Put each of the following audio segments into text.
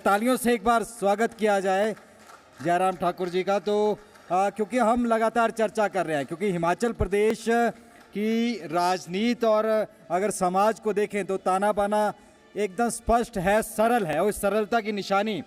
तालियों से एक बार स्वागत किया जाए जयराम ठाकुर जी का। तो क्योंकि हम लगातार चर्चा कर रहे हैं, क्योंकि हिमाचल प्रदेश की राजनीति और अगर समाज को देखें तो ताना बाना एकदम स्पष्ट है, सरल है, और इस सरलता की निशानी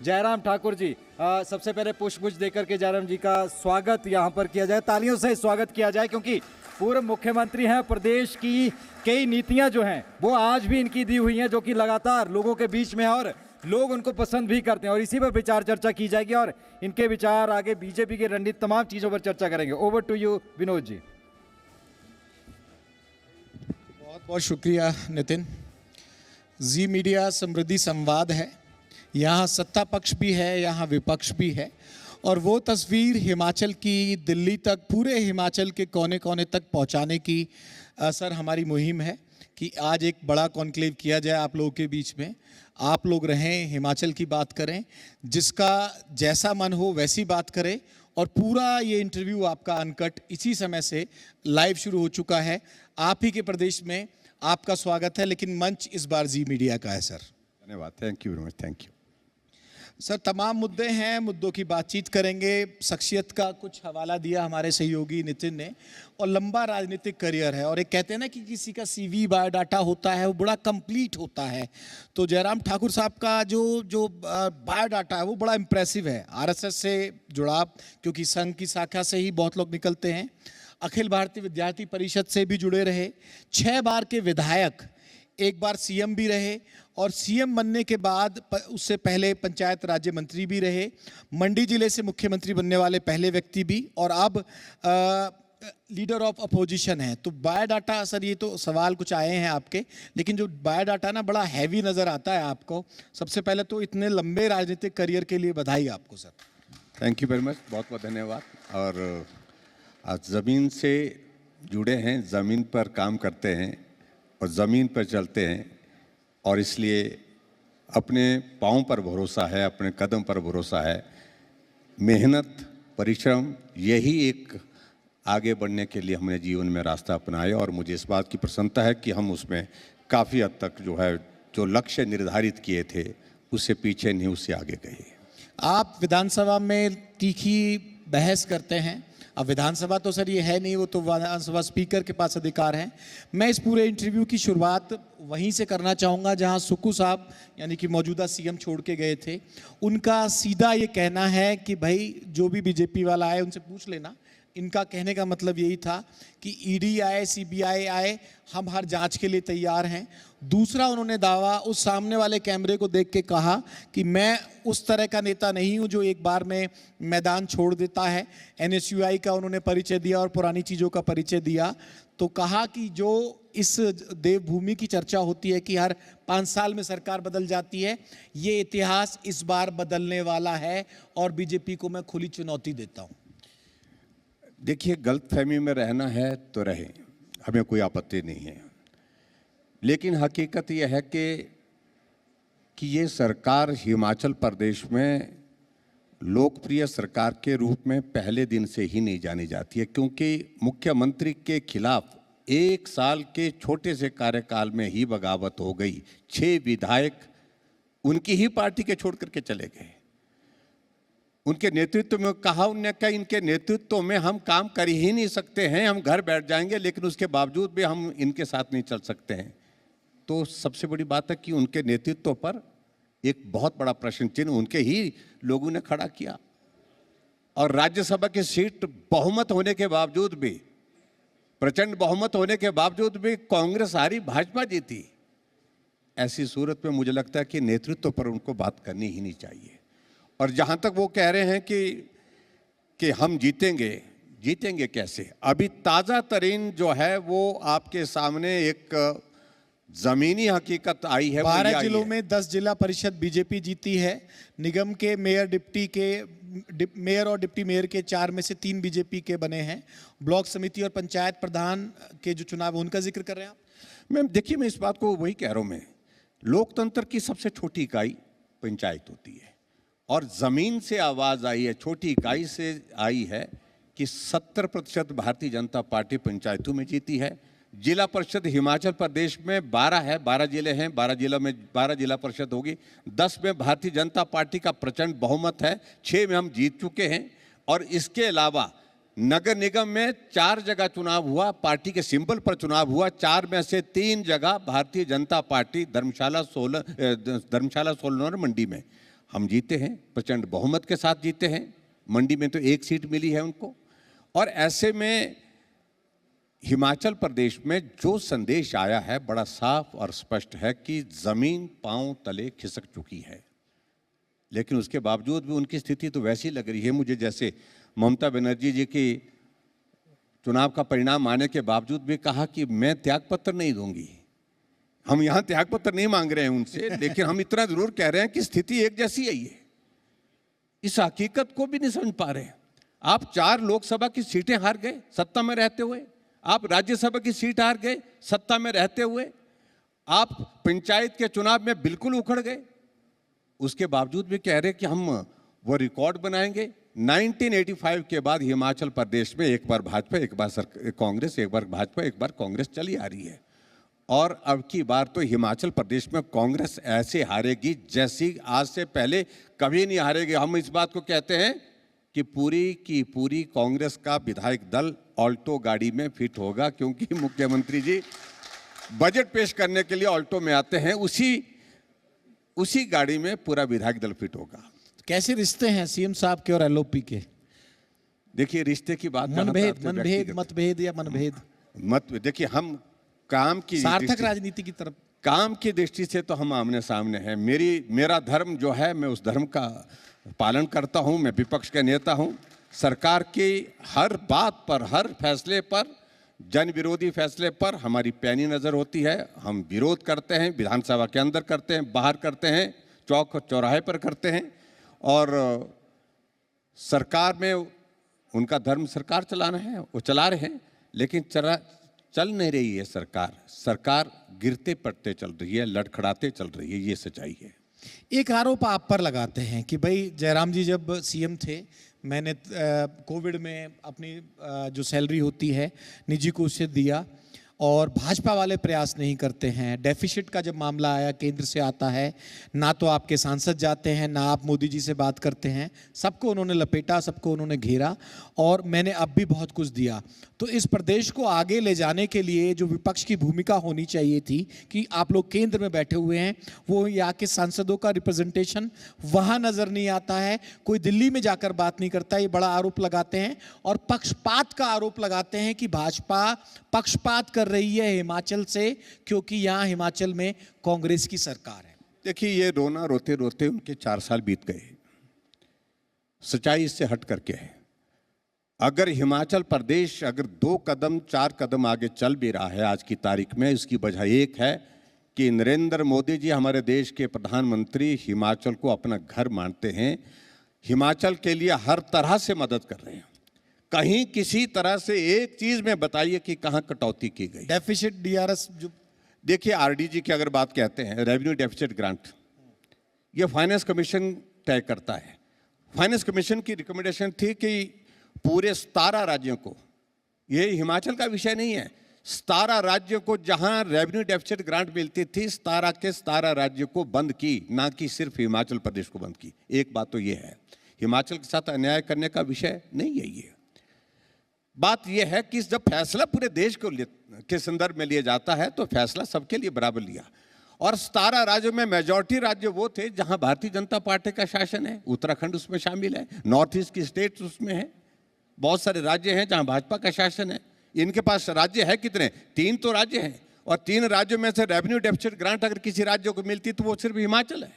जयराम ठाकुर जी। सबसे पहले पुष्पगुच्छ देकर के जयराम जी का स्वागत यहाँ पर किया जाए, तालियों से स्वागत किया जाए, क्योंकि पूर्व मुख्यमंत्री हैं। प्रदेश की कई नीतियां जो हैं वो आज भी इनकी दी हुई हैं, जो कि लगातार लोगों के बीच में और लोग उनको पसंद भी करते हैं, और इसी पर विचार चर्चा की जाएगी और इनके विचार आगे बीजेपी की रणनीति तमाम चीज़ों पर चर्चा करेंगे। Over to you Vinod ji. बहुत बहुत शुक्रिया नितिन। जी मीडिया समृद्धि संवाद है, यहाँ सत्ता पक्ष भी है, यहाँ विपक्ष भी है, और वो तस्वीर हिमाचल की दिल्ली तक, पूरे हिमाचल के कोने कोने तक पहुँचाने की सर हमारी मुहिम है कि आज एक बड़ा कॉन्क्लेव किया जाए आप लोगों के बीच में। आप लोग रहें, हिमाचल की बात करें, जिसका जैसा मन हो वैसी बात करें, और पूरा ये इंटरव्यू आपका अनकट इसी समय से लाइव शुरू हो चुका है। आप ही के प्रदेश में आपका स्वागत है, लेकिन मंच इस बार जी मीडिया का है सर। धन्यवाद, thank you very much, thank you sir. तमाम मुद्दे हैं, मुद्दों की बातचीत करेंगे। शख्सियत का कुछ हवाला दिया हमारे सहयोगी नितिन ने, और लंबा राजनीतिक करियर है, और एक कहते हैं ना कि किसी का सीवी बायोडाटा होता है वो बड़ा कंप्लीट होता है, तो जयराम ठाकुर साहब का जो बायोडाटा है वो बड़ा इम्प्रेसिव है। आरएसएस से जुड़ाव, क्योंकि संघ की शाखा से ही बहुत लोग निकलते हैं, अखिल भारतीय विद्यार्थी परिषद से भी जुड़े रहे, 6 बार के विधायक, एक बार सीएम भी रहे, और सीएम बनने के बाद उससे पहले पंचायत राज्य मंत्री भी रहे, मंडी जिले से मुख्यमंत्री बनने वाले पहले व्यक्ति भी, और अब लीडर ऑफ अपोजिशन है। तो बायोडाटा सर, ये तो सवाल कुछ आए हैं आपके, लेकिन जो बायोडाटा ना बड़ा हैवी नज़र आता है आपको। सबसे पहले तो इतने लंबे राजनीतिक करियर के लिए बधाई आपको sir. Thank you very much, बहुत बहुत धन्यवाद। और आज ज़मीन से जुड़े हैं, ज़मीन पर काम करते हैं और ज़मीन पर चलते हैं, और इसलिए अपने पाँव पर भरोसा है, अपने कदम पर भरोसा है। मेहनत, परिश्रम, यही एक आगे बढ़ने के लिए हमने जीवन में रास्ता अपनाया, और मुझे इस बात की प्रसन्नता है कि हम उसमें काफ़ी हद तक जो है, जो लक्ष्य निर्धारित किए थे उससे पीछे नहीं, उससे आगे गए। आप विधानसभा में तीखी बहस करते हैं। अब विधानसभा तो सर ये है नहीं, वो तो विधानसभा स्पीकर के पास अधिकार है। मैं इस पूरे इंटरव्यू की शुरुआत वहीं से करना चाहूँगा जहां सुक्खू साहब, यानी कि मौजूदा सीएम, छोड़ के गए थे। उनका सीधा ये कहना है कि भाई जो भी बीजेपी वाला आए उनसे पूछ लेना। इनका कहने का मतलब यही था कि ईडी आए, सीबीआई आए, हम हर जांच के लिए तैयार हैं। दूसरा, उन्होंने दावा उस सामने वाले कैमरे को देख के कहा कि मैं उस तरह का नेता नहीं हूं जो एक बार में मैदान छोड़ देता है। एनएसयूआई का उन्होंने परिचय दिया और पुरानी चीज़ों का परिचय दिया। तो कहा कि जो इस देवभूमि की चर्चा होती है कि हर 5 साल में सरकार बदल जाती है, ये इतिहास इस बार बदलने वाला है, और बीजेपी को मैं खुली चुनौती देता हूँ। देखिए, गलतफहमी में रहना है तो रहें, हमें कोई आपत्ति नहीं है, लेकिन हकीकत यह है कि ये सरकार हिमाचल प्रदेश में लोकप्रिय सरकार के रूप में पहले दिन से ही नहीं जानी जाती है, क्योंकि मुख्यमंत्री के खिलाफ 1 साल के छोटे से कार्यकाल में ही बगावत हो गई। 6 विधायक उनकी ही पार्टी के छोड़ करके चले गए। उनके नेतृत्व में कहा, उन्होंने कहा इनके नेतृत्व में हम काम कर ही नहीं सकते हैं, हम घर बैठ जाएंगे, लेकिन उसके बावजूद भी हम इनके साथ नहीं चल सकते हैं। तो सबसे बड़ी बात है कि उनके नेतृत्व पर एक बहुत बड़ा प्रश्न चिन्ह उनके ही लोगों ने खड़ा किया, और राज्यसभा की सीट बहुमत होने के बावजूद भी, प्रचंड बहुमत होने के बावजूद भी कांग्रेस हारी, भाजपा जीती। ऐसी सूरत में मुझे लगता है कि नेतृत्व पर उनको बात करनी ही नहीं चाहिए। और जहाँ तक वो कह रहे हैं कि हम जीतेंगे कैसे? अभी ताज़ा तरीन जो है वो आपके सामने एक ज़मीनी हकीकत आई है। 12 जिलों में 10 जिला परिषद बीजेपी जीती है। निगम के मेयर और डिप्टी मेयर के 4 में से 3 बीजेपी के बने हैं। ब्लॉक समिति और पंचायत प्रधान के जो चुनाव, उनका जिक्र कर रहे हैं आप। मैम देखिए, मैं इस बात को वही कह रहा हूँ, मैं लोकतंत्र की सबसे छोटी इकाई पंचायत होती है, और ज़मीन से आवाज़ आई है, छोटी इकाई से आई है कि 70% भारतीय जनता पार्टी पंचायतों में जीती है, जिला परिषद हिमाचल प्रदेश में 12 है, 12 जिले हैं, 12 जिलों में 12 जिला परिषद होगी। 10 में भारतीय जनता पार्टी का प्रचंड बहुमत है, 6 में हम जीत चुके हैं। और इसके अलावा नगर निगम में 4 जगह चुनाव हुआ, पार्टी के सिंबल पर चुनाव हुआ। 4 में से 3 जगह भारतीय जनता पार्टी, धर्मशाला, सोलन और मंडी में हम जीते हैं, प्रचंड बहुमत के साथ जीते हैं। मंडी में तो 1 सीट मिली है उनको। और ऐसे में हिमाचल प्रदेश में जो संदेश आया है बड़ा साफ और स्पष्ट है कि जमीन पांव तले खिसक चुकी है। लेकिन उसके बावजूद भी उनकी स्थिति तो वैसी लग रही है मुझे जैसे ममता बनर्जी जी की चुनाव का परिणाम आने के बावजूद भी कहा कि मैं त्यागपत्र नहीं दूंगी। हम यहाँ त्यागपत्र नहीं मांग रहे हैं उनसे, लेकिन हम इतना जरूर कह रहे हैं कि स्थिति एक जैसी है। ये इस हकीकत को भी नहीं समझ पा रहे हैं। आप 4 लोकसभा की सीटें हार गए सत्ता में रहते हुए, आप राज्यसभा की सीट हार गए सत्ता में रहते हुए, आप पंचायत के चुनाव में बिल्कुल उखड़ गए। उसके बावजूद भी कह रहे कि हम वो रिकॉर्ड बनाएंगे। 1985 के बाद हिमाचल प्रदेश में एक बार भाजपा, एक बार कांग्रेस, एक बार भाजपा, एक बार कांग्रेस चली आ रही है। और अब की बार तो हिमाचल प्रदेश में कांग्रेस ऐसे हारेगी जैसी आज से पहले कभी नहीं हारेगी। हम इस बात को कहते हैं कि पूरी की पूरी कांग्रेस का विधायक दल ऑल्टो गाड़ी में फिट होगा, क्योंकि मुख्यमंत्री जी बजट पेश करने के लिए ऑल्टो में आते हैं, उसी गाड़ी में पूरा विधायक दल फिट होगा। कैसे रिश्ते हैं सीएम साहब के और एलओपी के? देखिए रिश्ते की बात, मतभेद या मनभेद मत देखिए, हम काम की सार्थक राजनीति की तरफ, काम की दृष्टि से तो हम आमने सामने हैं। मेरा धर्म जो है, मैं उस धर्म का पालन करता हूं। मैं विपक्ष का नेता हूं। सरकार की हर बात पर, हर फैसले पर, जन विरोधी फैसले पर हमारी पैनी नजर होती है। हम विरोध करते हैं, विधानसभा के अंदर करते हैं, बाहर करते हैं, चौक चौराहे पर करते हैं। और सरकार में उनका धर्म सरकार चलाना है, वो चला रहे हैं, लेकिन चल नहीं रही है सरकार गिरते पड़ते चल रही है, लड़खड़ाते चल रही है, ये सच्चाई है। एक आरोप आप पर लगाते हैं कि भाई जयराम जी जब सीएम थे, मैंने कोविड में अपनी जो सैलरी होती है निजी को उससे दिया, और भाजपा वाले प्रयास नहीं करते हैं। डेफिसिट का जब मामला आया केंद्र से आता है, ना तो आपके सांसद जाते हैं, ना आप मोदी जी से बात करते हैं। सबको उन्होंने लपेटा, सबको उन्होंने घेरा, और मैंने अब भी बहुत कुछ दिया। तो इस प्रदेश को आगे ले जाने के लिए जो विपक्ष की भूमिका होनी चाहिए थी कि आप लोग केंद्र में बैठे हुए हैं, वो यहाँ के सांसदों का रिप्रेजेंटेशन वहाँ नज़र नहीं आता है। कोई दिल्ली में जाकर बात नहीं करता, ये बड़ा आरोप लगाते हैं। और पक्षपात का आरोप लगाते हैं कि भाजपा पक्षपात कर रही है हिमाचल से, क्योंकि यहाँ हिमाचल में कांग्रेस की सरकार है। देखिए, ये रोना रोते रोते उनके 4 साल बीत गए। सच्चाई इससे हट करके है। अगर हिमाचल प्रदेश अगर 2 कदम 4 कदम आगे चल भी रहा है आज की तारीख में, इसकी वजह एक है कि नरेंद्र मोदी जी हमारे देश के प्रधानमंत्री हिमाचल को अपना घर मानते हैं, हिमाचल के लिए हर तरह से मदद कर रहे हैं। कहीं किसी तरह से एक चीज में बताइए कि कहां कटौती की गई। डेफिसिट डीआरएस जो देखिए, आरडीजी की अगर बात कहते हैं, रेवेन्यू डेफिसिट ग्रांट, ये फाइनेंस कमीशन तय करता है। फाइनेंस कमीशन की रिकमेंडेशन थी कि पूरे 17 राज्यों को, ये हिमाचल का विषय नहीं है, 17 राज्यों को जहां रेवेन्यू डेफिसिट ग्रांट मिलती थी, 17 के 17 राज्यों को बंद की, ना कि सिर्फ हिमाचल प्रदेश को बंद की। एक बात तो ये है, हिमाचल के साथ अन्याय करने का विषय नहीं है ये। बात यह है कि जब फैसला पूरे देश के संदर्भ में लिया जाता है तो फैसला सबके लिए बराबर लिया। और 17 राज्यों में मेजॉरिटी राज्य वो थे जहां भारतीय जनता पार्टी का शासन है। उत्तराखंड उसमें शामिल है, नॉर्थ ईस्ट की स्टेट्स उसमें है, बहुत सारे राज्य हैं जहां भाजपा का शासन है। इनके पास राज्य है कितने? 3 तो राज्य हैं, और 3 राज्यों में से रेवेन्यू डेफिसिट ग्रांट अगर किसी राज्य को मिलती तो वो सिर्फ हिमाचल है।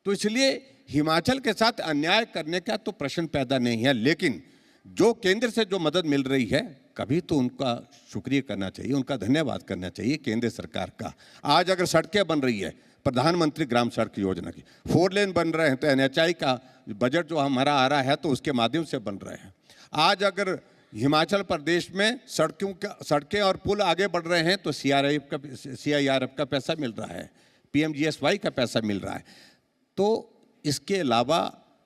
तो इसलिए हिमाचल के साथ अन्याय करने का तो प्रश्न पैदा नहीं है। लेकिन जो केंद्र से जो मदद मिल रही है, कभी तो उनका शुक्रिया करना चाहिए, उनका धन्यवाद करना चाहिए केंद्र सरकार का। आज अगर सड़कें बन रही है, प्रधानमंत्री ग्राम सड़क योजना की 4 लेन बन रहे हैं, तो एनएचआई का बजट जो हमारा आ रहा है तो उसके माध्यम से बन रहे हैं। आज अगर हिमाचल प्रदेश में सड़कें और पुल आगे बढ़ रहे हैं तो सीआईआरएफ का पैसा मिल रहा है, पीएमजीएसवाई का पैसा मिल रहा है। तो इसके अलावा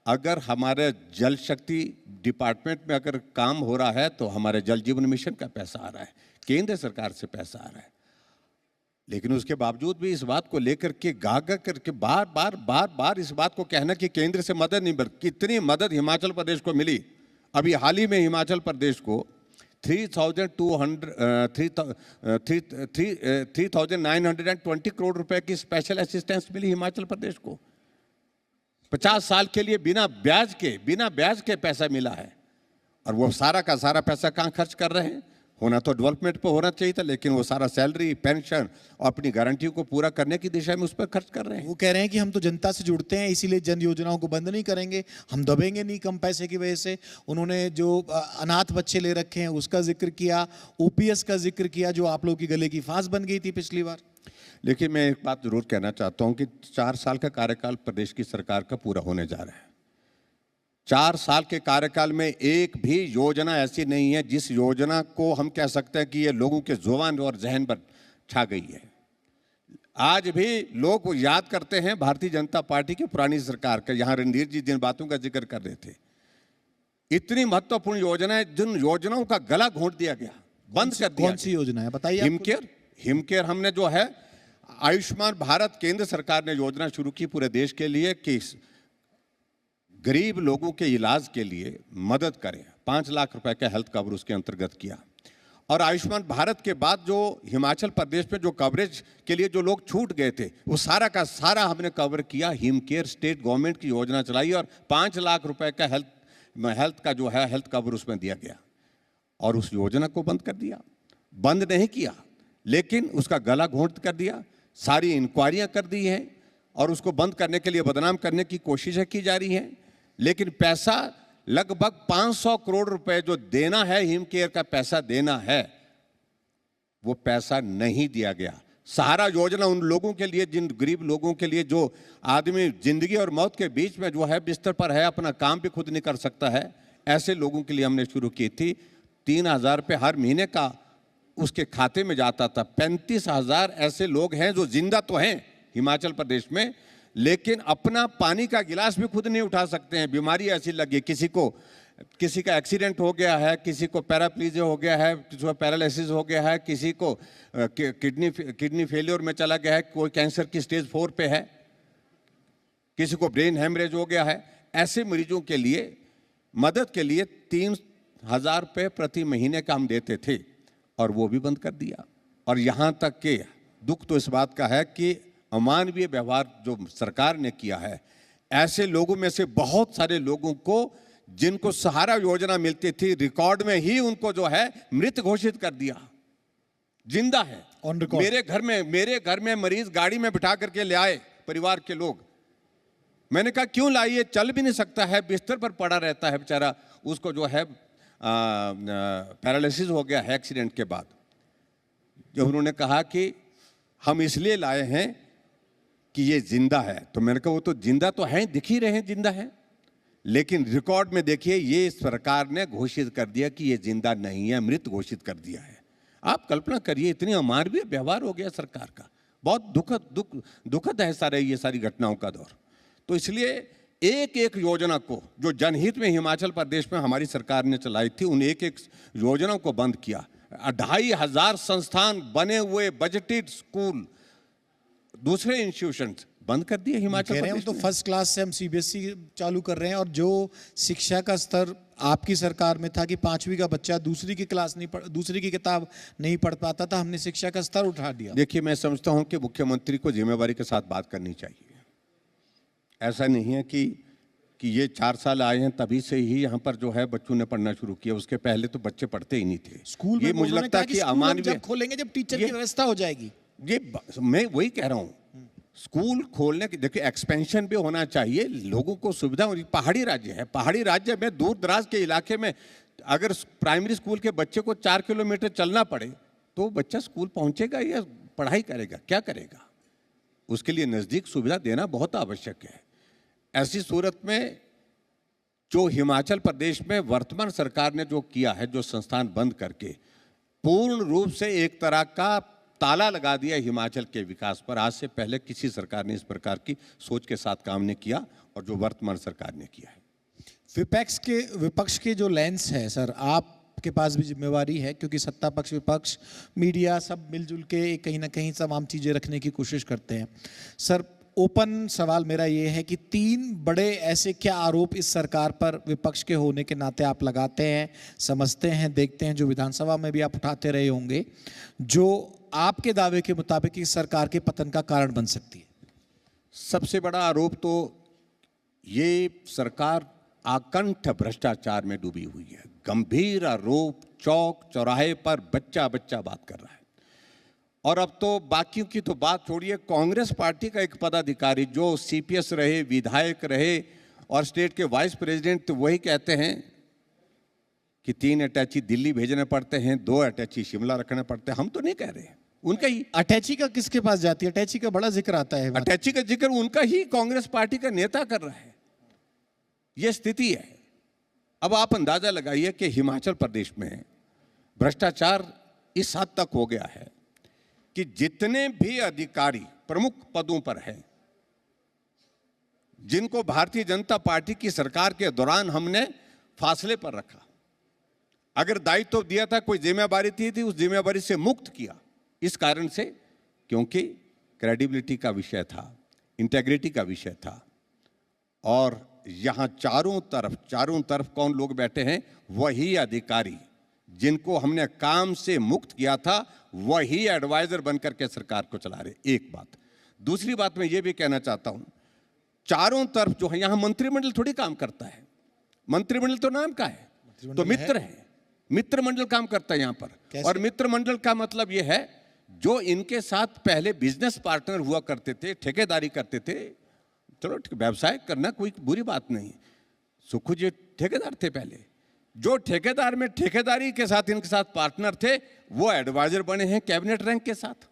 अगर हमारे जल शक्ति डिपार्टमेंट में अगर काम हो रहा है तो हमारे जल जीवन मिशन का पैसा आ रहा है। केंद्र सरकार से पैसा आ रहा है, लेकिन उसके बावजूद भी इस बात को लेकर के गा करके बार बार इस बात को कहना कि केंद्र से मदद नहीं मिल, कितनी मदद हिमाचल प्रदेश को मिली। अभी हाल ही में हिमाचल प्रदेश को 3,920 करोड़ रुपए की स्पेशल असिस्टेंस मिली हिमाचल प्रदेश को। 50 साल के लिए बिना ब्याज के पैसा मिला है, और वो सारा का सारा पैसा कहाँ खर्च कर रहे हैं? होना तो डेवलपमेंट पे होना चाहिए था, लेकिन वो सारा सैलरी, पेंशन और अपनी गारंटी को पूरा करने की दिशा में उस पर खर्च कर रहे हैं। वो कह रहे हैं कि हम तो जनता से जुड़ते हैं, इसीलिए जन योजनाओं को बंद नहीं करेंगे, हम दबेंगे नहीं कम पैसे की वजह से। उन्होंने जो अनाथ बच्चे ले रखे हैं उसका जिक्र किया, ओपीएस का जिक्र किया, जो आप लोगों की गले की फांस बन गई थी पिछली बार। लेकिन मैं एक बात जरूर कहना चाहता हूं कि 4 साल का कार्यकाल प्रदेश की सरकार का पूरा होने जा रहा है। 4 साल के कार्यकाल में एक भी योजना ऐसी नहीं है जिस योजना को हम कह सकते हैं कि ये लोगों के जुबान और जहन पर छा गई है। आज भी लोग याद करते हैं भारतीय जनता पार्टी की पुरानी सरकार का। यहाँ रणधीर जी जिन बातों का जिक्र कर रहे थे, इतनी महत्वपूर्ण योजनाएं जिन योजनाओं का गला घोंट दिया गया, बंद कर दिया। कौन सी योजना है बताइए? हिमकेयर हमने जो है आयुष्मान भारत केंद्र सरकार ने योजना शुरू की पूरे देश के लिए कि गरीब लोगों के इलाज के लिए मदद करें। 5 लाख रुपए का हेल्थ कवर उसके अंतर्गत किया। और आयुष्मान भारत के बाद जो हिमाचल प्रदेश में जो कवरेज के लिए जो लोग छूट गए थे, वो सारा का सारा हमने कवर किया। हिमकेयर स्टेट गवर्नमेंट की योजना चलाई और 5 लाख रुपए का हेल्थ का जो है हेल्थ कवर उसमें दिया गया। और उस योजना को बंद कर दिया। बंद नहीं किया, लेकिन उसका गला घोंट कर दिया। सारी इंक्वायरियां कर दी हैं और उसको बंद करने के लिए बदनाम करने की कोशिशें की जा रही हैं। लेकिन पैसा लगभग 500 करोड़ रुपए जो देना है, हिमकेयर का पैसा देना है, वो पैसा नहीं दिया गया। सहारा योजना उन लोगों के लिए, जिन गरीब लोगों के लिए जो आदमी जिंदगी और मौत के बीच में जो है बिस्तर पर है, अपना काम भी खुद नहीं कर सकता है, ऐसे लोगों के लिए हमने शुरू की थी। 3,000 रुपये हर महीने का उसके खाते में जाता था। 35,000 ऐसे लोग हैं जो जिंदा तो हैं हिमाचल प्रदेश में, लेकिन अपना पानी का गिलास भी खुद नहीं उठा सकते हैं। बीमारी ऐसी लगी, किसी का एक्सीडेंट हो गया है, किसी को पैराप्लीजिया हो गया है, किसी को पैरालिसिस हो गया है, किसी को किडनी फेलियर में चला गया है, कोई कैंसर की स्टेज 4 पे है, किसी को ब्रेन हेमरेज हो गया है। ऐसे मरीजों के लिए मदद के लिए 3,000 रुपये प्रति महीने का हम देते थे, और वो भी बंद कर दिया। और यहाँ तक कि दुख तो इस बात का है कि अमानवीय व्यवहार जो सरकार ने किया है, ऐसे लोगों में से बहुत सारे लोगों को जिनको सहारा योजना मिलती थी, रिकॉर्ड में ही उनको जो है मृत घोषित कर दिया। जिंदा है ऑन रिकॉर्ड। मेरे घर में मरीज गाड़ी में बिठा करके ले आए परिवार के लोग। मैंने कहा क्यों लाइए, चल भी नहीं सकता है, बिस्तर पर पड़ा रहता है बेचारा, उसको जो है पैरालिसिस हो गया है एक्सीडेंट के बाद। जब उन्होंने कहा कि हम इसलिए लाए हैं कि ये जिंदा है, तो मैंने कहा वो तो जिंदा तो है, दिख ही रहे हैं जिंदा है, लेकिन रिकॉर्ड में देखिए ये सरकार ने घोषित कर दिया कि ये जिंदा नहीं है, मृत घोषित कर दिया है। आप कल्पना करिए, इतनी अमानवीय व्यवहार हो गया सरकार का। बहुत दुखद है ये सारी घटनाओं का दौर। तो इसलिए एक एक योजना को जो जनहित में हिमाचल प्रदेश में हमारी सरकार ने चलाई थी, उन एक एक योजनाओं को बंद किया। 2,500 संस्थान बने हुए, बजटेड स्कूल, दूसरे इंस्टीट्यूशंस बंद कर दिए हिमाचल प्रदेश। तो फर्स्ट क्लास से हम सीबीएसई चालू कर रहे हैं, और जो शिक्षा का स्तर आपकी सरकार में था कि 5वीं का बच्चा दूसरी की किताब नहीं पढ़ पाता था, हमने शिक्षा का स्तर उठा दिया। देखिए, मैं समझता हूं कि मुख्यमंत्री को जिम्मेवारी के साथ बात करनी चाहिए। ऐसा नहीं है कि ये 4 साल आए हैं तभी से ही यहाँ पर जो है बच्चों ने पढ़ना शुरू किया, उसके पहले तो बच्चे पढ़ते ही नहीं थे। स्कूल ये मुझे लगता है कि अमानवीय जब खोलेंगे, जब टीचर की व्यवस्था हो जाएगी। ये मैं वही कह रहा हूँ, स्कूल खोलने की देखिए एक्सपेंशन भी होना चाहिए, लोगों को सुविधा। पहाड़ी राज्य है, पहाड़ी राज्य में दूर दराज के इलाके में अगर प्राइमरी स्कूल के बच्चे को 4 किलोमीटर चलना पड़े तो बच्चा स्कूल पहुंचेगा या पढ़ाई करेगा, क्या करेगा? उसके लिए नज़दीक सुविधा देना बहुत आवश्यक है। ऐसी सूरत में जो हिमाचल प्रदेश में वर्तमान सरकार ने जो किया है, जो संस्थान बंद करके पूर्ण रूप से एक तरह का ताला लगा दिया हिमाचल के विकास पर। आज से पहले किसी सरकार ने इस प्रकार की सोच के साथ काम नहीं किया, और जो वर्तमान सरकार ने किया है। विपक्ष के जो लेंस है सर, आप आपके पास भी जिम्मेवारी है, क्योंकि सत्ता पक्ष विपक्ष मीडिया सब मिलजुल के कहीं ना कहीं तमाम चीज़ें रखने की कोशिश करते हैं। सर, ओपन सवाल मेरा ये है कि 3 बड़े ऐसे क्या आरोप इस सरकार पर विपक्ष के होने के नाते आप लगाते हैं, समझते हैं, देखते हैं, जो विधानसभा में भी आप उठाते रहे होंगे, जो आपके दावे के मुताबिक इस सरकार के पतन का कारण बन सकती है? सबसे बड़ा आरोप तो ये सरकार आकंठ भ्रष्टाचार में डूबी हुई है। गंभीर आरोप, चौक चौराहे पर बच्चा बच्चा बात कर रहा है। और अब तो बाकियों की तो बात छोड़िए, कांग्रेस पार्टी का एक पदाधिकारी जो सीपीएस रहे, विधायक रहे और स्टेट के वाइस प्रेसिडेंट, तो वही कहते हैं कि 3 अटैची दिल्ली भेजने पड़ते हैं, 2 अटैची शिमला रखने पड़ते हैं। हम तो नहीं कह रहे हैं, उनका ही। अटैची का किसके पास जाती है? अटैची का बड़ा जिक्र आता है। अटैची का जिक्र उनका ही कांग्रेस पार्टी का नेता कर रहा है। यह स्थिति है। अब आप अंदाजा लगाइए कि हिमाचल प्रदेश में भ्रष्टाचार इस हद तक हो गया है कि जितने भी अधिकारी प्रमुख पदों पर हैं, जिनको भारतीय जनता पार्टी की सरकार के दौरान हमने फासले पर रखा, अगर दायित्व दिया था, कोई जिम्मेवारी थी उस जिम्मेवारी से मुक्त किया। इस कारण से, क्योंकि क्रेडिबिलिटी का विषय था, इंटेग्रिटी का विषय था। और यहां चारों तरफ कौन लोग बैठे हैं? वही अधिकारी जिनको हमने काम से मुक्त किया था, वही एडवाइजर बनकर के सरकार को चला रहे। एक बात। दूसरी बात मैं ये भी कहना चाहता हूं, चारों तरफ जो है, यहां मंत्रिमंडल थोड़ी काम करता है। मंत्रिमंडल तो नाम का है, तो मित्र है, मित्र मंडल काम करता है यहां पर। और मित्र मंडल का मतलब यह है, जो इनके साथ पहले बिजनेस पार्टनर हुआ करते थे, ठेकेदारी करते थे। चलो व्यवसाय करना कोई बुरी बात नहीं, सुखू जी ठेकेदार थे पहले। जो ठेकेदार में ठेकेदारी के साथ इनके साथ पार्टनर थे, वो एडवाइजर बने हैं कैबिनेट रैंक के साथ।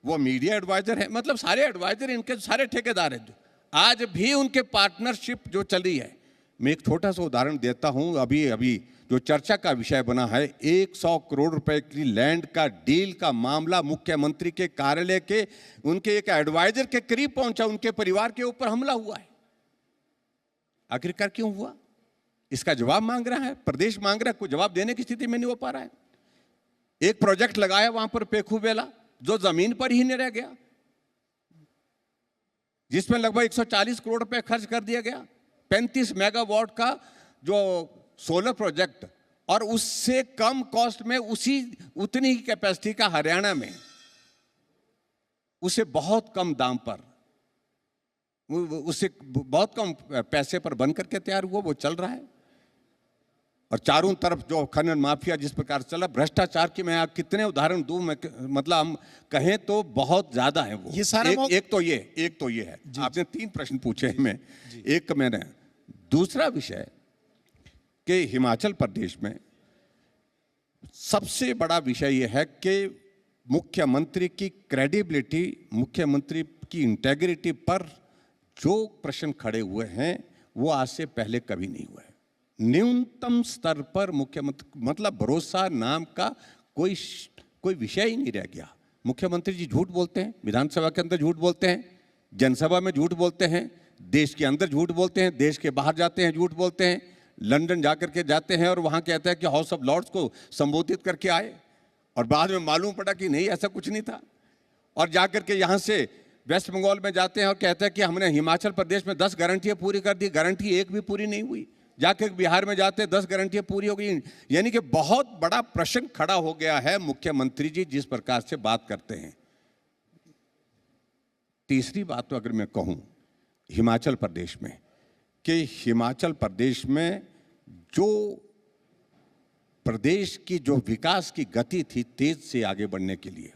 वो मीडिया एडवाइजर है, मतलब सारे एडवाइजर इनके सारे ठेकेदार हैं। आज भी उनके पार्टनरशिप जो चली है। मैं एक छोटा सा उदाहरण देता हूं। अभी जो चर्चा का विषय बना है, 100 करोड़ रुपए की लैंड का डील का मामला मुख्यमंत्री के कार्यालय के उनके एक एडवाइजर के करीब पहुंचा, उनके परिवार के ऊपर हमला हुआ है। आखिरकार क्यों हुआ? इसका जवाब मांग रहा है, प्रदेश मांग रहा है, कोई जवाब देने की स्थिति में नहीं हो पा रहा है। एक प्रोजेक्ट लगाया वहां पर पेखूबेला, जो जमीन पर ही नहीं रह गया, जिसमें लगभग 140 करोड़ रुपए खर्च कर दिया गया। 35 मेगावाट का जो सोलर प्रोजेक्ट, और उससे कम कॉस्ट में उतनी ही कैपेसिटी का हरियाणा में, उसे बहुत कम दाम पर, उससे बहुत कम पैसे पर बन करके तैयार हुआ, वो चल रहा है। और चारों तरफ जो खनन माफिया जिस प्रकार चला, भ्रष्टाचार की मैं कितने उदाहरण दूं, मैं मतलब हम कहें तो बहुत ज्यादा है वो। ये सारा एक तो ये है। आपने 3 प्रश्न पूछे हैं, मैं एक मैंने। दूसरा विषय कि हिमाचल प्रदेश में सबसे बड़ा विषय यह है कि मुख्यमंत्री की क्रेडिबिलिटी, मुख्यमंत्री की इंटेग्रिटी पर जो प्रश्न खड़े हुए हैं, वो आज से पहले कभी नहीं हुए। न्यूनतम स्तर पर मुख्यमंत्री, मतलब भरोसा नाम का कोई विषय ही नहीं रह गया। मुख्यमंत्री जी झूठ बोलते हैं, विधानसभा के अंदर झूठ बोलते हैं, जनसभा में झूठ बोलते हैं, देश के अंदर झूठ बोलते हैं, देश के बाहर जाते हैं झूठ बोलते हैं। लंदन जाकर के जाते हैं और वहां कहते हैं कि हाउस ऑफ लॉर्ड्स को संबोधित करके आए, और बाद में मालूम पड़ा कि नहीं, ऐसा कुछ नहीं था। और जाकर के यहां से वेस्ट बंगाल में जाते हैं और कहते हैं कि हमने हिमाचल प्रदेश में 10 गारंटियां पूरी कर दी, गारंटी एक भी पूरी नहीं हुई। जाकर बिहार में जाते हैं, 10 गारंटियां पूरी हो गई। यानी कि बहुत बड़ा प्रश्न खड़ा हो गया है मुख्यमंत्री जी जिस प्रकार से बात करते हैं। तीसरी बात तो अगर मैं कहूं हिमाचल प्रदेश में, कि हिमाचल प्रदेश में जो प्रदेश की जो विकास की गति थी तेज से आगे बढ़ने के लिए,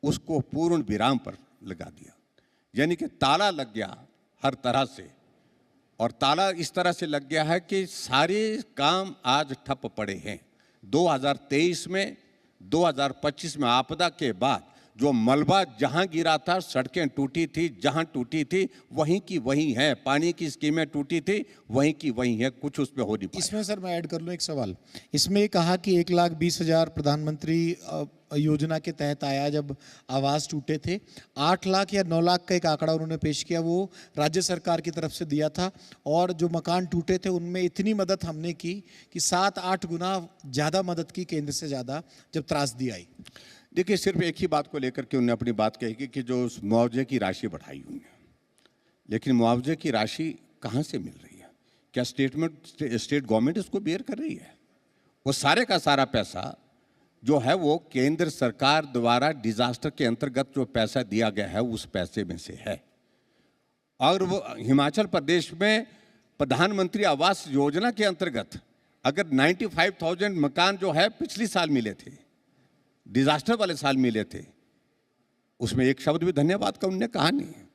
उसको पूर्ण विराम पर लगा दिया। यानी कि ताला लग गया हर तरह से, और ताला इस तरह से लग गया है कि सारे काम आज ठप पड़े हैं। 2023 में, 2025 में आपदा के बाद जो मलबा जहां गिरा था, सड़कें टूटी थी, जहां टूटी थी वहीं की वहीं है, पानी की स्कीमें टूटी थी वहीं की वहीं है, कुछ उसमें हो नहीं पाया। इसमें सर मैं ऐड कर लूँ एक सवाल। इसमें कहा कि 1,20,000 प्रधानमंत्री योजना के तहत आया जब आवास टूटे थे। 8 लाख या 9 लाख का एक आंकड़ा उन्होंने पेश किया, वो राज्य सरकार की तरफ से दिया था। और जो मकान टूटे थे उनमें इतनी मदद हमने की कि 7-8 गुना ज़्यादा मदद की केंद्र से ज़्यादा जब त्रासदी आई। देखिए, सिर्फ एक ही बात को लेकर के उन्होंने अपनी बात कही कि जो उस मुआवजे की राशि बढ़ाई उन्होंने, लेकिन मुआवजे की राशि कहाँ से मिल रही है? क्या स्टेट गवर्नमेंट इसको बेयर कर रही है? वो सारे का सारा पैसा जो है वो केंद्र सरकार द्वारा डिजास्टर के अंतर्गत जो पैसा दिया गया है उस पैसे में से है। और वो हिमाचल प्रदेश में प्रधानमंत्री आवास योजना के अंतर्गत अगर 95,000 मकान जो है पिछली साल मिले थे, डिजास्टर वाले साल मिले थे, उसमें एक शब्द भी धन्यवाद का उन्होंने कहा नहीं।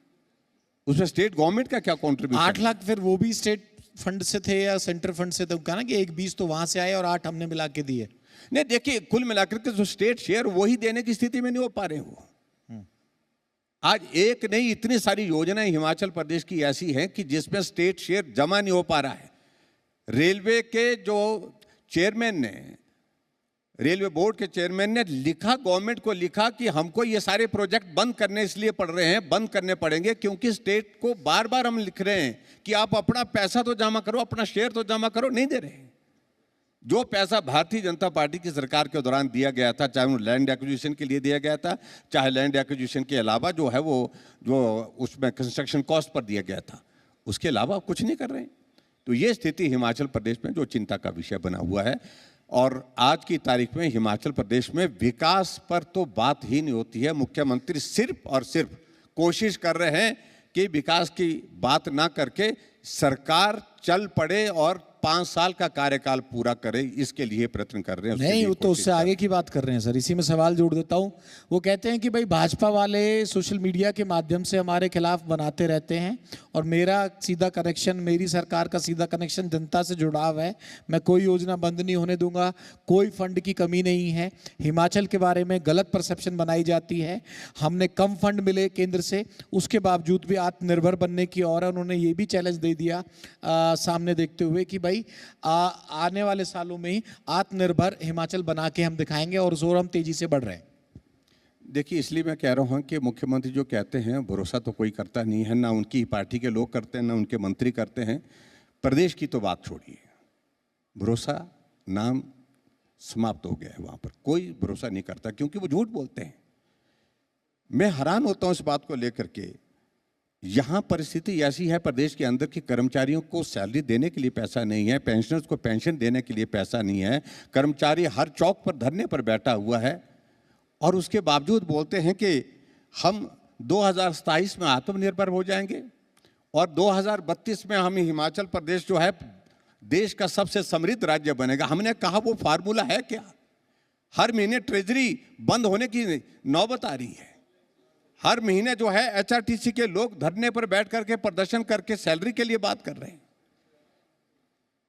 उसमें स्टेट गवर्नमेंट का क्या कॉन्ट्रीब्यूशन? 8 लाख फिर वो भी स्टेट फंड से थे या सेंटर फंड से थे? कहा ना कि 1,20 तो वहां से आए और 8 हमने मिला के दिए। नहीं, देखिए, कुल मिलाकर के जो स्टेट शेयर वही देने की स्थिति में नहीं हो पा रहे हो। आज एक नहीं इतनी सारी योजनाएं हिमाचल प्रदेश की ऐसी हैं कि जिसमें स्टेट शेयर जमा नहीं हो पा रहा है। रेलवे के जो चेयरमैन ने, रेलवे बोर्ड के चेयरमैन ने लिखा, गवर्नमेंट को लिखा कि हमको ये सारे प्रोजेक्ट बंद करने इसलिए पड़ रहे हैं, बंद करने पड़ेंगे क्योंकि स्टेट को बार बार हम लिख रहे हैं कि आप अपना पैसा तो जमा करो, अपना शेयर तो जमा करो, नहीं दे रहे हैं। जो पैसा भारतीय जनता पार्टी की सरकार के दौरान दिया गया था, चाहे वो लैंड एक्विजिशन के लिए दिया गया था, चाहे लैंड एक्विजिशन के अलावा जो है वो जो उसमें कंस्ट्रक्शन कॉस्ट पर दिया गया था, उसके अलावा कुछ नहीं कर रहे हैं। तो ये स्थिति हिमाचल प्रदेश में जो चिंता का विषय बना हुआ है। और आज की तारीख में हिमाचल प्रदेश में विकास पर तो बात ही नहीं होती है। मुख्यमंत्री सिर्फ और सिर्फ कोशिश कर रहे हैं कि विकास की बात ना करके सरकार चल पड़े और 5 साल का कार्यकाल पूरा करे, इसके लिए प्रयत्न कर रहे हैं। नहीं, वो तो उससे आगे की बात कर रहे हैं सर। इसी में सवाल जोड़ देता हूँ। वो कहते हैं कि भाई भाजपा वाले सोशल मीडिया के माध्यम से हमारे खिलाफ बनाते रहते हैं और मेरा सीधा कनेक्शन, मेरी सरकार का सीधा कनेक्शन जनता से जुड़ाव है। मैं कोई योजना बंद नहीं होने दूंगा, कोई फंड की कमी नहीं है। हिमाचल के बारे में गलत परसेप्शन बनाई जाती है। हमने कम फंड मिले केंद्र से, उसके बावजूद भी आत्मनिर्भर बनने की और उन्होंने ये भी चैलेंज दे दिया सामने देखते हुए कि भाई आने वाले सालों में ही आत्मनिर्भर हिमाचल बना के हम दिखाएंगे और जोर हम तेजी से बढ़ रहे हैं। देखिए, इसलिए मैं कह रहा हूँ कि मुख्यमंत्री जो कहते हैं भरोसा तो कोई करता नहीं है, ना उनकी पार्टी के लोग करते हैं, ना उनके मंत्री करते हैं। प्रदेश की तो बात छोड़िए, भरोसा नाम समाप्त हो गया है। वहाँ पर कोई भरोसा नहीं करता क्योंकि वो झूठ बोलते हैं। मैं हैरान होता हूँ इस बात को लेकर के। यहाँ परिस्थिति ऐसी है प्रदेश के अंदर कि कर्मचारियों को सैलरी देने के लिए पैसा नहीं है, पेंशनर्स को पेंशन देने के लिए पैसा नहीं है, कर्मचारी हर चौक पर धरने पर बैठा हुआ है और उसके बावजूद बोलते हैं कि हम 2027 में आत्मनिर्भर हो जाएंगे और 2032 में हम हिमाचल प्रदेश जो है देश का सबसे समृद्ध राज्य बनेगा। हमने कहा वो फार्मूला है क्या? हर महीने ट्रेजरी बंद होने की नौबत आ रही है। हर महीने जो है एचआरटीसी के लोग धरने पर बैठ करके प्रदर्शन करके सैलरी के लिए बात कर रहे हैं।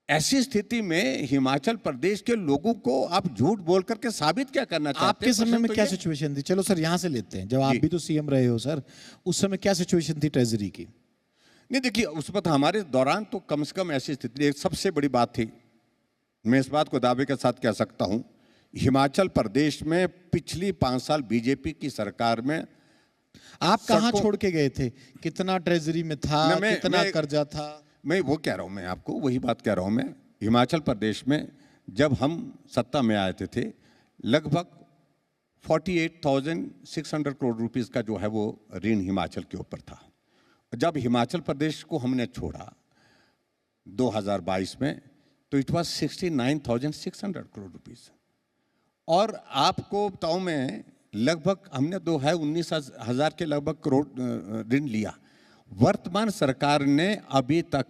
ऐसी स्थिति में हिमाचल प्रदेश के लोगों को आप झूठ बोल करके साबित क्या करना चाहते हैं? आपके समय में तो क्या सिचुएशन थी? चलो सर यहाँ से लेते हैं, जब आप भी तो सीएम रहे हो सर, उस समय क्या सिचुएशन थी ट्रेजरी की? नहीं, देखिए, उस वक्त हमारे दौरान तो कम से कम ऐसी स्थिति, एक सबसे बड़ी बात थी, मैं इस बात को दावे के साथ कह सकता हूं, हिमाचल प्रदेश में पिछली 5 साल बीजेपी की सरकार में आप कहाँ छोड़ के गए थे? कितना ट्रेजरी में था, कितना कर्जा था? मैं वो कह रहा हूँ, मैं आपको वही बात कह रहा हूँ। मैं हिमाचल प्रदेश में जब हम सत्ता में आए थे लगभग 48,600 करोड़ रुपीस का जो है वो ऋण हिमाचल के ऊपर था। जब हिमाचल प्रदेश को हमने छोड़ा 2022 में तो इट वाज 69,600 करोड़ रुपीस। और आपको बताऊँ मैं, लगभग हमने 19,000 के लगभग करोड़ ऋण लिया। वर्तमान सरकार ने अभी तक